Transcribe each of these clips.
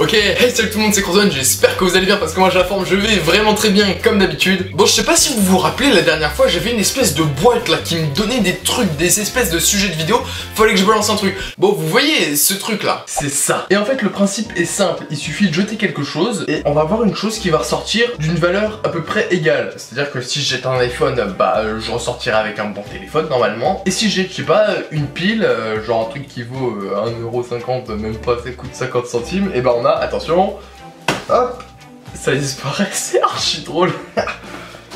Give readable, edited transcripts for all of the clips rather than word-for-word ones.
Ok, hey salut tout le monde, c'est Crozone, j'espère que vous allez bien parce que moi j'ai la forme, je vais vraiment très bien comme d'habitude. Bon, je sais pas si vous vous rappelez, la dernière fois j'avais une espèce de boîte là qui me donnait des trucs, des espèces de sujets de vidéo, fallait que je balance un truc. Bon, vous voyez ce truc là, c'est ça. Et en fait le principe est simple, il suffit de jeter quelque chose et on va avoir une chose qui va ressortir d'une valeur à peu près égale. C'est-à-dire que si je jette un iPhone, bah je ressortirai avec un bon téléphone normalement. Et si je jette, je sais pas, une pile, genre un truc qui vaut 1,50€, même pas, ça coûte 50 centimes, et bah on a, attention, hop, ça disparaît, c'est archi drôle.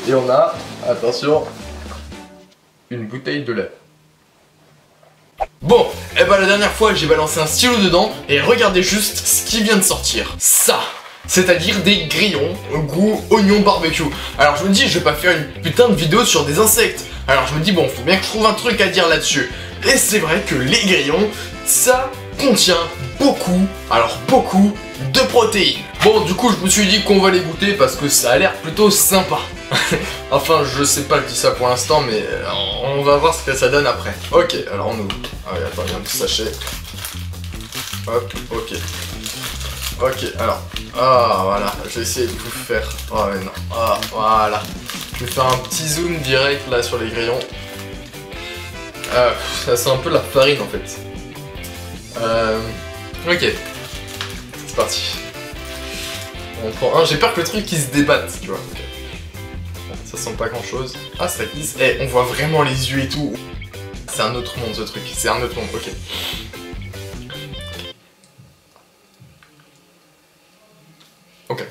Et on a, attention, une bouteille de lait. Bon, et bah la dernière fois j'ai balancé un stylo dedans, et regardez juste ce qui vient de sortir. Ça, c'est-à-dire des grillons goût oignon barbecue. Alors je me dis, je vais pas faire une putain de vidéo sur des insectes. Alors je me dis, bon, faut bien que je trouve un truc à dire là-dessus. Et c'est vrai que les grillons, ça contient beaucoup, alors beaucoup, de protéines. Bon, du coup, je me suis dit qu'on va les goûter parce que ça a l'air plutôt sympa. Enfin, je sais pas, je dis ça pour l'instant, mais on va voir ce que ça donne après. Ok, alors on ouvre. Ah oui, attends, il y a un petit sachet. Hop, ok. Ok, alors. Ah, voilà, je vais essayer de vous faire. Oh, mais non. Ah, voilà. Je vais faire un petit zoom direct là sur les grillons. Ça sent un peu la farine en fait. Ok. C'est parti. On prend un. J'ai peur que le truc il se débatte, tu vois. Okay. Ça sent pas grand chose. Ah, ça glisse. Eh, on voit vraiment les yeux et tout. C'est un autre monde ce truc. C'est un autre monde, ok. Ok.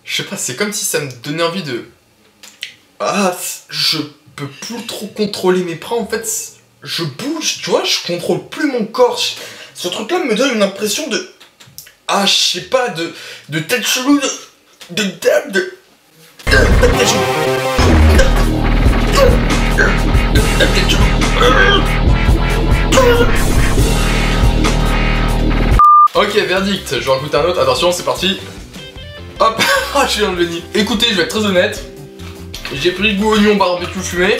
Je sais pas, c'est comme si ça me donnait envie de... Ah, je peux plus trop contrôler mes bras en fait, je bouge, tu vois, je contrôle plus mon corps. Ce truc là me donne une impression de... Ah, je sais pas, de tête chelou, de Ok, verdict, je vais en goûter un autre, attention, c'est parti. Hop, je suis dans le nid. Écoutez, je vais être très honnête, j'ai pris le goût oignon barbecue fumé.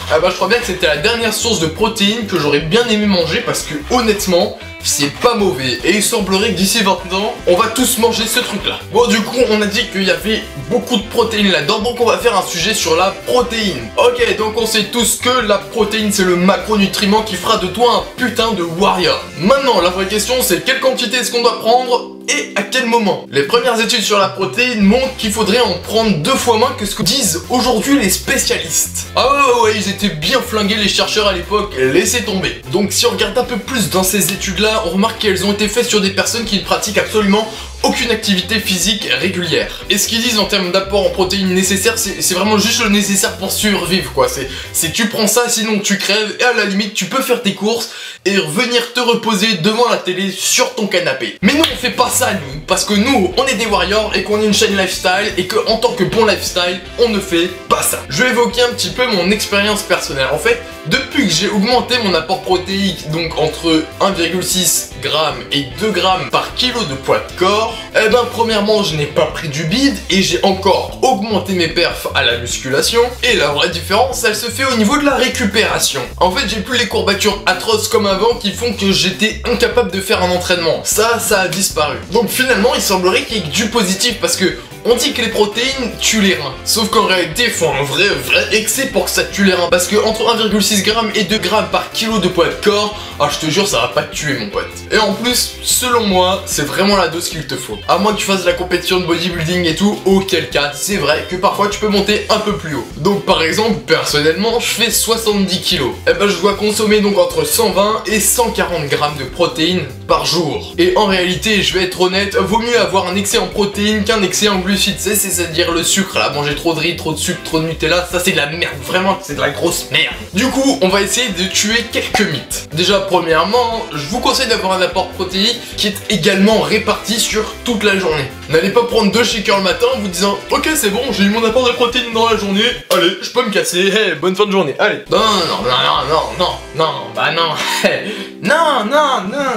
Ah bah je crois bien que c'était la dernière source de protéines que j'aurais bien aimé manger parce que honnêtement, c'est pas mauvais. Et il semblerait que d'ici 20 ans, on va tous manger ce truc là. Bon du coup, on a dit qu'il y avait beaucoup de protéines là-dedans, donc on va faire un sujet sur la protéine. Ok, donc on sait tous que la protéine c'est le macronutriment qui fera de toi un putain de warrior. Maintenant, la vraie question c'est quelle quantité est-ce qu'on doit prendre et à quel moment? Les premières études sur la protéine montrent qu'il faudrait en prendre 2 fois moins que ce que disent aujourd'hui les spécialistes. Ah ouais, ils étaient bien flingués les chercheurs à l'époque, laissez tomber. Donc si on regarde un peu plus dans ces études là, on remarque qu'elles ont été faites sur des personnes qui ne pratiquent absolument aucune activité physique régulière. Et ce qu'ils disent en termes d'apport en protéines nécessaires, c'est vraiment juste le nécessaire pour survivre quoi. C'est tu prends ça sinon tu crèves et à la limite tu peux faire tes courses et revenir te reposer devant la télé sur ton canapé. Mais nous on fait pas ça nous, parce que nous on est des warriors et qu'on est une chaîne lifestyle et que en tant que bon lifestyle on ne fait pas ça. Je vais évoquer un petit peu mon expérience personnelle. En fait, depuis que j'ai augmenté mon apport protéique, donc entre 1,6 g et 2 g par kilo de poids de corps, eh ben premièrement je n'ai pas pris du bide et j'ai encore augmenté mes perfs à la musculation. Et la vraie différence elle se fait au niveau de la récupération. En fait j'ai plus les courbatures atroces comme avant qui font que j'étais incapable de faire un entraînement. Ça a disparu. Donc finalement il semblerait qu'il y ait du positif parce que on dit que les protéines tuent les reins. Sauf qu'en réalité, il faut un vrai excès pour que ça tue les reins. Parce que entre 1,6 g et 2 g par kilo de poids de corps, ah je te jure, ça va pas te tuer mon pote. Et en plus, selon moi, c'est vraiment la dose qu'il te faut. À moins que tu fasses de la compétition de bodybuilding et tout, auquel cas, c'est vrai que parfois tu peux monter un peu plus haut. Donc par exemple, personnellement, je fais 70 kg. Et ben je dois consommer donc entre 120 et 140 g de protéines par jour. Et en réalité, je vais être honnête, vaut mieux avoir un excès en protéines qu'un excès en glucides. C'est-à-dire le sucre là, manger trop de riz, trop de sucre, trop de Nutella, ça c'est de la merde, vraiment c'est de la grosse merde. Du coup, on va essayer de tuer quelques mythes. Déjà, premièrement, je vous conseille d'avoir un apport protéique qui est également réparti sur toute la journée. N'allez pas prendre 2 shakers le matin en vous disant ok c'est bon, j'ai eu mon apport de protéines dans la journée, allez, je peux me casser, hey, bonne fin de journée, allez. Non, bah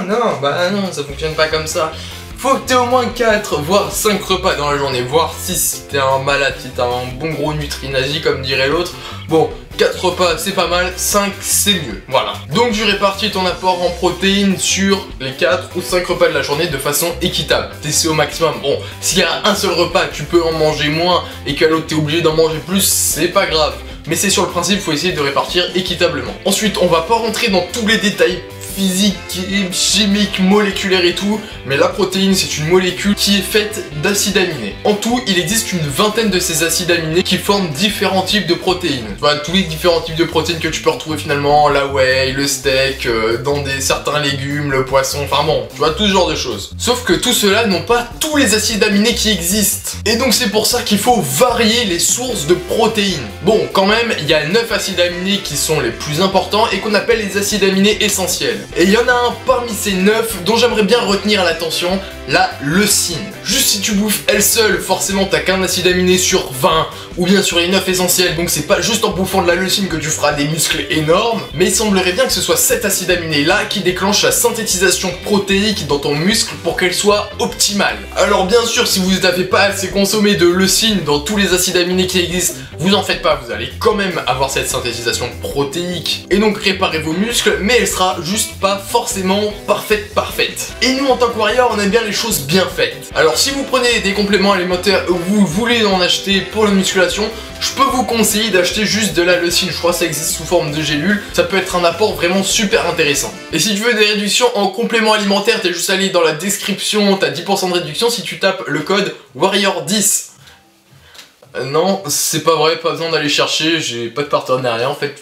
non, bah non, ça fonctionne pas comme ça. faut que t'aies au moins 4 voire 5 repas dans la journée, voire 6 si t'es un malade, si t'as un bon gros nutri-nazi comme dirait l'autre. Bon, 4 repas c'est pas mal, 5 c'est mieux, voilà. Donc tu répartis ton apport en protéines sur les 4 ou 5 repas de la journée de façon équitable. T'essaies au maximum. Bon, s'il y a un seul repas, tu peux en manger moins et qu'à l'autre t'es obligé d'en manger plus, c'est pas grave. Mais c'est sur le principe, faut essayer de répartir équitablement. Ensuite, on va pas rentrer dans tous les détails physique, chimique, moléculaire et tout, mais la protéine c'est une molécule qui est faite d'acides aminés. En tout, il existe une vingtaine de ces acides aminés qui forment différents types de protéines. Tu vois, tous les différents types de protéines que tu peux retrouver finalement, la whey, le steak, dans certains légumes, le poisson, enfin bon, tu vois, tout ce genre de choses. Sauf que tout cela n'ont pas tous les acides aminés qui existent. Et donc c'est pour ça qu'il faut varier les sources de protéines. Bon, quand même, il y a 9 acides aminés qui sont les plus importants et qu'on appelle les acides aminés essentiels. Et il y en a un parmi ces 9 dont j'aimerais bien retenir l'attention, la leucine. Juste si tu bouffes elle seule, forcément t'as qu'un acide aminé sur 20 ou bien sur les 9 essentiels, donc c'est pas juste en bouffant de la leucine que tu feras des muscles énormes, mais il semblerait bien que ce soit cet acide aminé là qui déclenche la synthétisation protéique dans ton muscle pour qu'elle soit optimale. Alors bien sûr, si vous n'avez pas assez consommé de leucine dans tous les acides aminés qui existent, vous en faites pas, vous allez quand même avoir cette synthétisation protéique et donc réparer vos muscles, mais elle sera juste pas forcément parfaite. Et nous en tant que warrior, on aime bien les choses bien faites. Alors si vous prenez des compléments alimentaires ou vous voulez en acheter pour la musculation, je peux vous conseiller d'acheter juste de la leucine, je crois que ça existe sous forme de gélules, ça peut être un apport vraiment super intéressant. Et si tu veux des réductions en compléments alimentaires, t'es juste allé dans la description, t'as 10% de réduction si tu tapes le code WARRIOR10. Non, c'est pas vrai, pas besoin d'aller chercher, j'ai pas de partenariat en fait.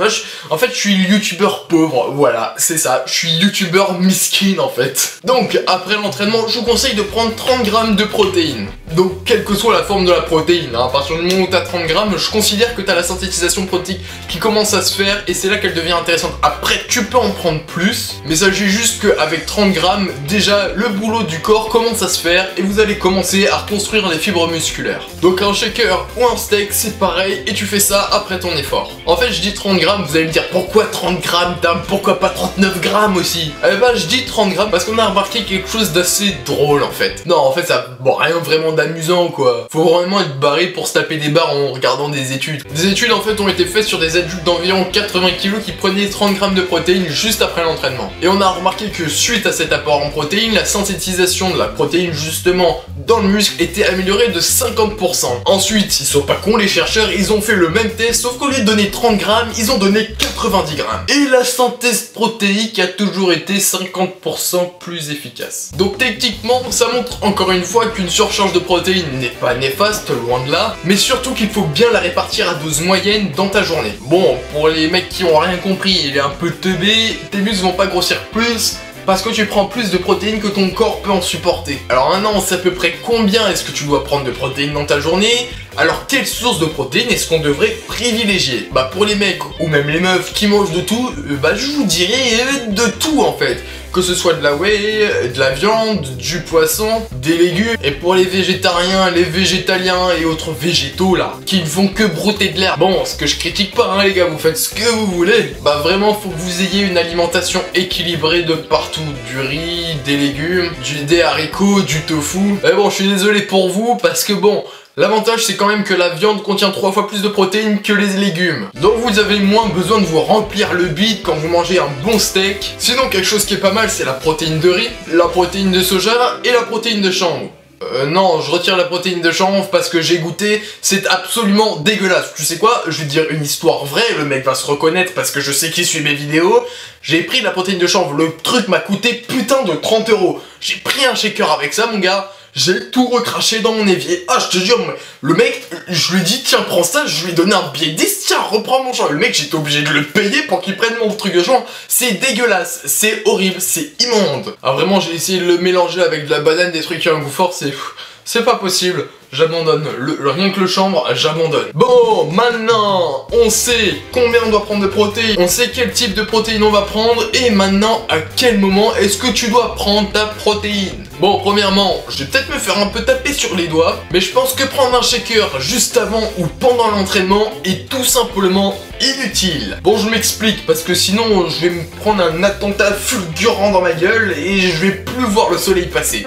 En fait, je suis youtubeur pauvre, voilà, c'est ça, je suis youtubeur miskin en fait. Donc, après l'entraînement, je vous conseille de prendre 30 grammes de protéines. Donc, quelle que soit la forme de la protéine, hein, à partir du moment où t'as 30 grammes, je considère que t'as la synthétisation protéique qui commence à se faire et c'est là qu'elle devient intéressante. Après, tu peux en prendre plus, mais sachez juste qu'avec 30 grammes, déjà, le boulot du corps commence à se faire et vous allez commencer à reconstruire les fibres musculaires. Donc, un shaker ou un steak, c'est pareil, et tu fais ça après ton effort. En fait, je dis 30 grammes, vous allez me dire pourquoi 30 grammes, Tam, pourquoi pas 39 grammes aussi? Eh ben, je dis 30 grammes parce qu'on a remarqué quelque chose d'assez drôle en fait. Non, en fait, ça, bon, rien vraiment d'amusant quoi. Faut vraiment être barré pour se taper des barres en regardant des études. Des études en fait ont été faites sur des adultes d'environ 80 kg qui prenaient 30 grammes de protéines juste après l'entraînement. Et on a remarqué que suite à cet apport en protéines, la synthétisation de la protéine justement dans le muscle était améliorée de 50%. Ensuite, ils sont pas cons les chercheurs, ils ont fait le même test, sauf qu'au lieu de donner 30 grammes, ils ont donné 90 grammes. Et la synthèse protéique a toujours été 50% plus efficace. Donc techniquement, ça montre encore une fois qu'une surcharge de protéines n'est pas néfaste, loin de là, mais surtout qu'il faut bien la répartir à dose moyenne dans ta journée. Bon, pour les mecs qui ont rien compris, il est un peu teubé, tes muscles vont pas grossir plus, parce que tu prends plus de protéines que ton corps peut en supporter. Alors maintenant, on sait à peu près combien est-ce que tu dois prendre de protéines dans ta journée. Alors quelle source de protéines est-ce qu'on devrait privilégier? Bah pour les mecs ou même les meufs qui mangent de tout, bah je vous dirais de tout en fait. Que ce soit de la whey, de la viande, du poisson, des légumes. Et pour les végétariens, les végétaliens et autres végétaux là, qui ne font que brouter de l'herbe. Bon, ce que je critique pas hein les gars, vous faites ce que vous voulez. Bah vraiment faut que vous ayez une alimentation équilibrée de partout. Du riz, des légumes, des haricots, du tofu. Mais bon, je suis désolé pour vous parce que bon... L'avantage c'est quand même que la viande contient 3 fois plus de protéines que les légumes. Donc vous avez moins besoin de vous remplir le bide quand vous mangez un bon steak. Sinon quelque chose qui est pas mal c'est la protéine de riz, la protéine de soja et la protéine de chanvre. Non, je retire la protéine de chanvre parce que j'ai goûté, c'est absolument dégueulasse. Tu sais quoi, je vais te dire une histoire vraie, le mec va se reconnaître parce que je sais qu'il suit mes vidéos. J'ai pris de la protéine de chanvre, le truc m'a coûté putain de 30 €. J'ai pris un shaker avec ça mon gars. J'ai tout recraché dans mon évier. Ah, je te jure, le mec, je lui ai dit, tiens, prends ça, je lui ai donné un billet 10, tiens, reprends mon champ. Le mec, j'étais obligé de le payer pour qu'il prenne mon truc de champ. C'est dégueulasse, c'est horrible, c'est immonde. Ah, vraiment, j'ai essayé de le mélanger avec de la banane, des trucs qui ont un goût fort, c'est pas possible. J'abandonne. Rien que le chanvre, j'abandonne. Bon, maintenant, on sait combien on doit prendre de protéines, on sait quel type de protéines on va prendre, et maintenant, à quel moment est-ce que tu dois prendre ta protéine? Bon, premièrement, je vais peut-être me faire un peu taper sur les doigts, mais je pense que prendre un shaker juste avant ou pendant l'entraînement est tout simplement inutile. Bon, je m'explique, parce que sinon, je vais me prendre un attentat fulgurant dans ma gueule, et je vais plus voir le soleil passer.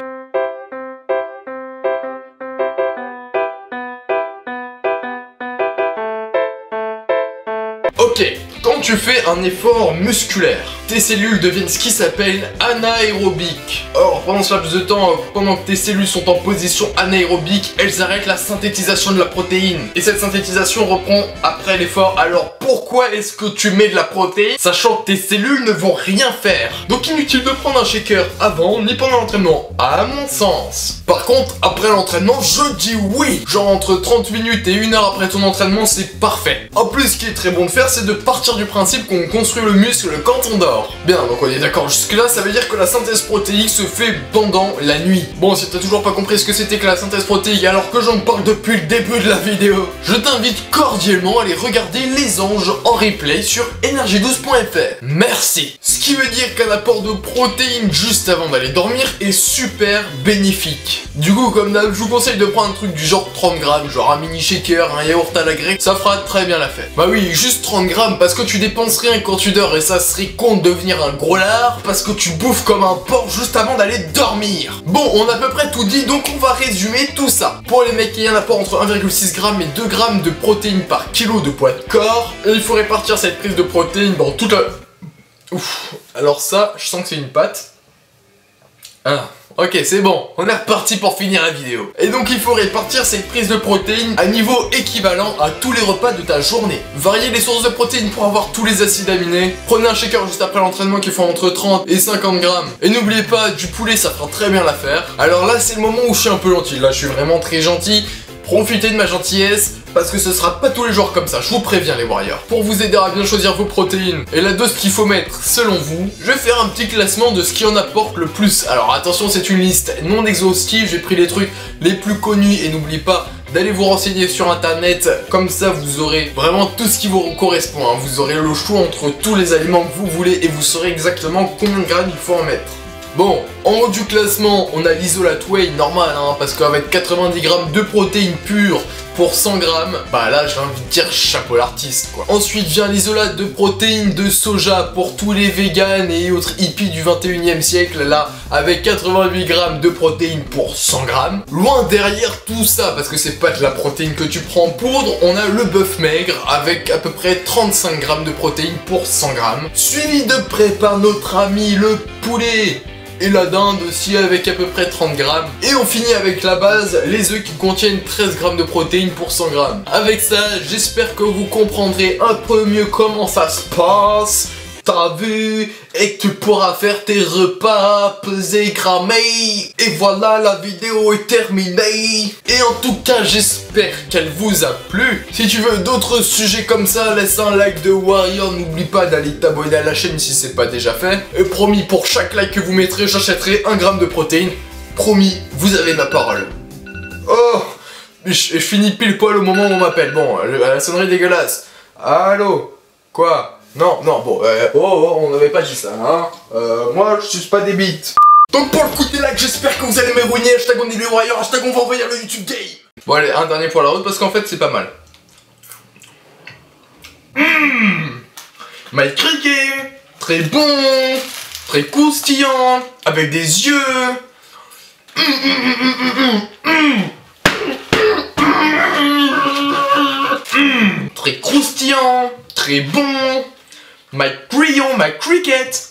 Ok, quand tu fais un effort musculaire, tes cellules deviennent ce qui s'appelle anaérobiques. Or, pendant ce laps de temps, pendant que tes cellules sont en position anaérobique, elles arrêtent la synthétisation de la protéine. Et cette synthétisation reprend après l'effort. Alors pourquoi est-ce que tu mets de la protéine, sachant que tes cellules ne vont rien faire? Donc inutile de prendre un shaker avant ni pendant l'entraînement, à mon sens. Par contre, après l'entraînement, je dis oui. Genre entre 30 minutes et 1 heure après ton entraînement, c'est parfait. En plus, ce qui est très bon de faire, c'est de partir du principe qu'on construit le muscle quand on dort. Bien, donc on est d'accord jusque là, ça veut dire que la synthèse protéique se fait pendant la nuit. Bon, si t'as toujours pas compris ce que c'était que la synthèse protéique alors que j'en parle depuis le début de la vidéo, je t'invite cordialement à aller regarder Les Anges en replay sur energy12.fr. Merci. Ce qui veut dire qu'un apport de protéines juste avant d'aller dormir est super bénéfique. Du coup, comme d'hab, je vous conseille de prendre un truc du genre 30 grammes, genre un mini shaker, un yaourt à la grecque, ça fera très bien l'affaire. Bah oui, juste 30 grammes parce que tu dépenses rien quand tu dors et ça serait con de devenir un gros lard parce que tu bouffes comme un porc juste avant d'aller dormir. Bon, on a à peu près tout dit, donc on va résumer tout ça. Pour les mecs, il y a un apport entre 1,6 g et 2 g de protéines par kilo de poids de corps. Et il faut répartir cette prise de protéines dans toute la... Ouf, alors ça, je sens que c'est une pâte. Ah, ok, c'est bon, on est reparti pour finir la vidéo. Et donc il faut répartir cette prise de protéines à niveau équivalent à tous les repas de ta journée. Variez les sources de protéines pour avoir tous les acides aminés. Prenez un shaker juste après l'entraînement qui fait entre 30 et 50 grammes. Et n'oubliez pas, du poulet ça fera très bien l'affaire. Alors là c'est le moment où je suis un peu gentil, là je suis vraiment très gentil. Profitez de ma gentillesse, parce que ce sera pas tous les jours comme ça, je vous préviens les warriors. Pour vous aider à bien choisir vos protéines et la dose qu'il faut mettre selon vous, je vais faire un petit classement de ce qui en apporte le plus. Alors attention, c'est une liste non exhaustive, j'ai pris les trucs les plus connus et n'oubliez pas d'aller vous renseigner sur internet, comme ça vous aurez vraiment tout ce qui vous correspond, hein. Vous aurez le choix entre tous les aliments que vous voulez et vous saurez exactement combien de grammes il faut en mettre. Bon, en haut du classement, on a l'isolate whey normal, hein, parce qu'avec 90 grammes de protéines pures pour 100 grammes, bah là j'ai envie de dire chapeau l'artiste quoi. Ensuite vient l'isolate de protéines de soja pour tous les véganes et autres hippies du 21e siècle, là avec 88 grammes de protéines pour 100 grammes. Loin derrière tout ça, parce que c'est pas de la protéine que tu prends en poudre, on a le bœuf maigre avec à peu près 35 grammes de protéines pour 100 grammes. Suivi de près par notre ami le poulet. Et la dinde aussi avec à peu près 30 grammes. Et on finit avec la base, les œufs qui contiennent 13 grammes de protéines pour 100 grammes. Avec ça, j'espère que vous comprendrez un peu mieux comment ça se passe. T'as vu, et que tu pourras faire tes repas pesés, cramés. Et voilà, la vidéo est terminée. Et en tout cas, j'espère qu'elle vous a plu. Si tu veux d'autres sujets comme ça, laisse un like de warrior. N'oublie pas d'aller t'abonner à la chaîne si c'est pas déjà fait. Et promis, pour chaque like que vous mettrez, j'achèterai 1 gramme de protéines. Promis, vous avez ma parole. Oh, je finis pile poil au moment où on m'appelle. Bon, la sonnerie dégueulasse. Allô? Quoi? Non, non, bon, on n'avait pas dit ça, hein. Moi, je suce pas des bites. Donc pour le coup des likes, j'espère que vous allez me ruiner. Hashtag on est les warriors, hashtag on va envahir le YouTube game. Bon allez, un dernier pour la route parce qu'en fait c'est pas mal. My cricket, très bon, très croustillant, avec des yeux. Très croustillant, très bon. My Griot, my cricket.